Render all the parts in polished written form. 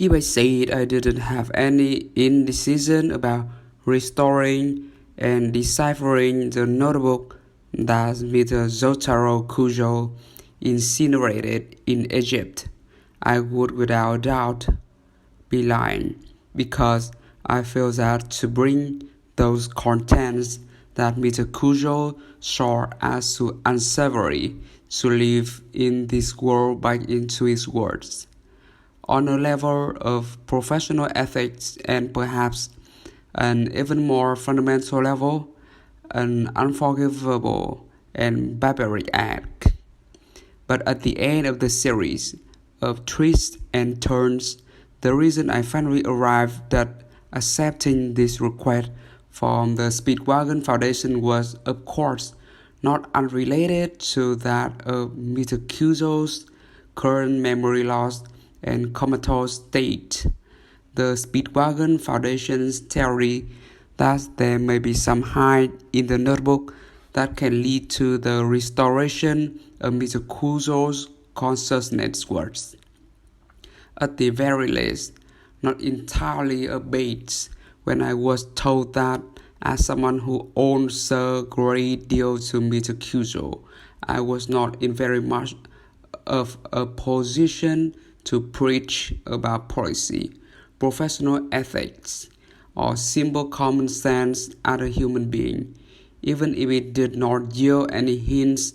If I said I didn't have any indecision about restoring and deciphering the notebook that Mr. Zotaro Kujo incinerated in Egypt, I would without doubt be lying, because I feel that to bring those contents that Mr. Kujo saw as too unsavory to live in this world back into his words. On a level of professional ethics and perhaps an even more fundamental level, an unforgivable and barbaric act. But at the end of the series of twists and turns, the reason I finally arrived at accepting this request from the Speedwagon Foundation was, of course, not unrelated to that of Mr. Kuzo's current memory loss and comatose state. The Speedwagon Foundation's theory that there may be some hide in the notebook that can lead to the restoration of Mr. Kuzo's consciousness was, at the very least, not entirely abased when I was told that, as someone who owns a great deal to Mr. Kuzo, I was not in very much of a position to preach about policy, professional ethics, or simple common sense as a human being, even if it did not yield any hints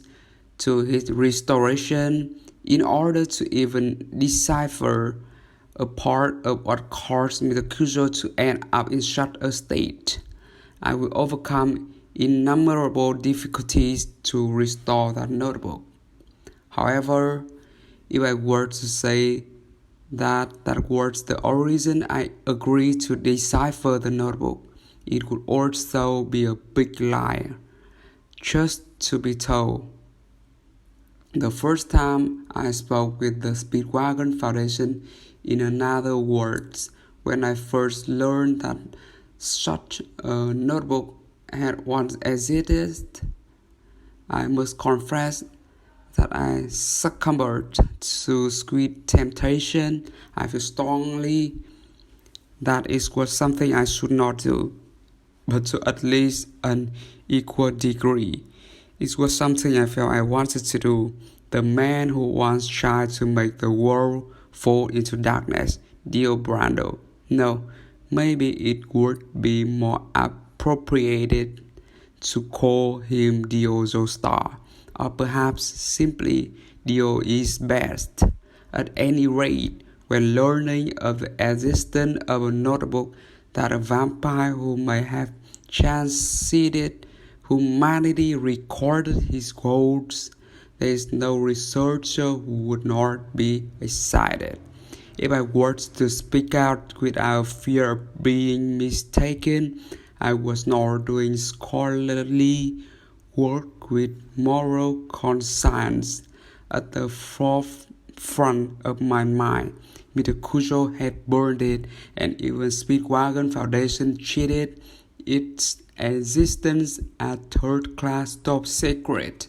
to his restoration. In order to even decipher a part of what caused Mr. Kuzo to end up in such a state, I will overcome innumerable difficulties to restore that notebook. However, if I were to say that was the only reason I agreed to decipher the notebook, it would also be a big lie. Just to be told, the first time I spoke with the Speedwagon Foundation, in other words, when I first learned that such a notebook had once existed, I must confess that I succumbed to sweet temptation. I feel strongly that it was something I should not do, but to at least an equal degree. It was something I felt I wanted to do. The man who once tried to make the world fall into darkness, Dio Brando. No, maybe it would be more appropriate to call him Dio Star, or perhaps simply Dio is best. At any rate, when learning of the existence of a notebook that a vampire who may have transcended humanity recorded his goals, there is no researcher who would not be excited. If I were to speak out without fear of being mistaken, I was not doing scholarly work with moral conscience at the forefront of my mind. Mr. Kujo had burned it, and even Speedwagon Foundation treated its existence as third-class top secret.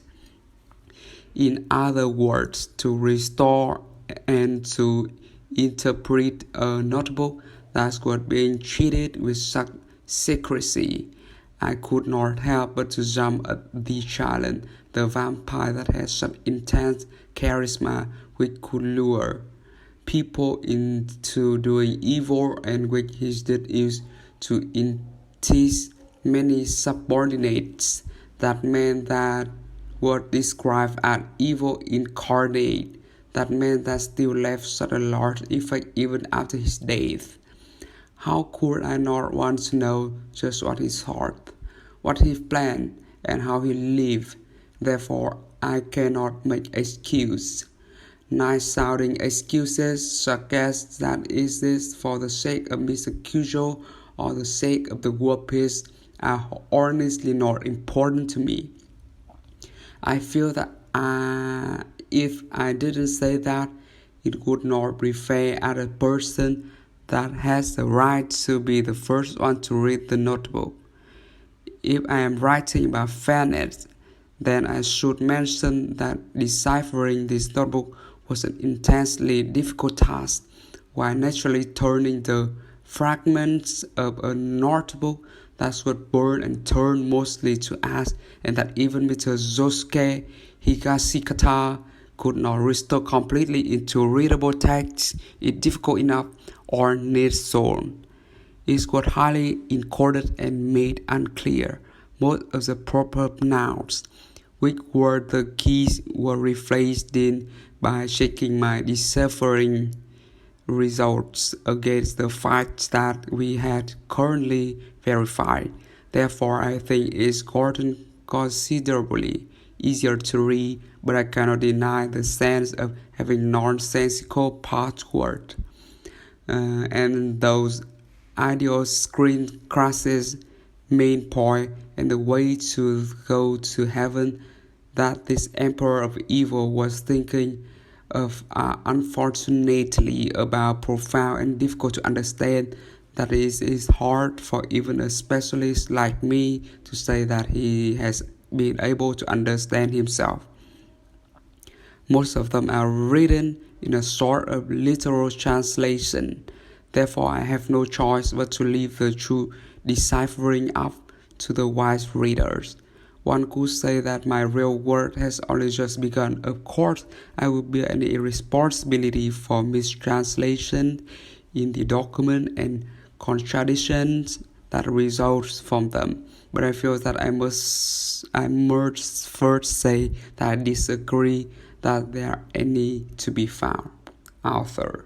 In other words, to restore and to interpret a notebook that was being treated with such secrecy, I could not help but to jump at the challenge. The vampire that had such intense charisma which could lure people into doing evil, and which he did use to entice many subordinates. That meant that what described as evil incarnate, that man that still left such a large effect even after his death. How could I not want to know just what he thought, what he planned, and how he lived? Therefore, I cannot make excuses. Nice-sounding excuses such as that is this for the sake of Mr. Kujo or the sake of the world peace are honestly not important to me. I feel that if I didn't say that, it would not be fair at a person that has the right to be the first one to read the notebook. If I am writing about fairness, then I should mention that deciphering this notebook was an intensely difficult task, while naturally turning the fragments of a notebook that would burn and turn mostly to ash, and that even with a Zosuke Higashikata could not restore completely into readable text is difficult enough or needs soul. It was highly encoded and made unclear. Most of the proper nouns, which were the keys, were replaced in by checking my deciphering results against the facts that we had currently verified. Therefore, I think it's gotten considerably easier to read, but I cannot deny the sense of having nonsensical passwords. And those ideal screen crashes main point and the way to go to heaven that this emperor of evil was thinking of are unfortunately about profound and difficult to understand, that it is hard for even a specialist like me to say that he has been able to understand himself. Most of them are written in a sort of literal translation. Therefore, I have no choice but to leave the true deciphering up to the wise readers. One could say that my real work has only just begun. Of course, I will bear any responsibility for mistranslation in the document and contradictions that results from them. But I feel that I must first say that I disagree that there are any to be found. Author.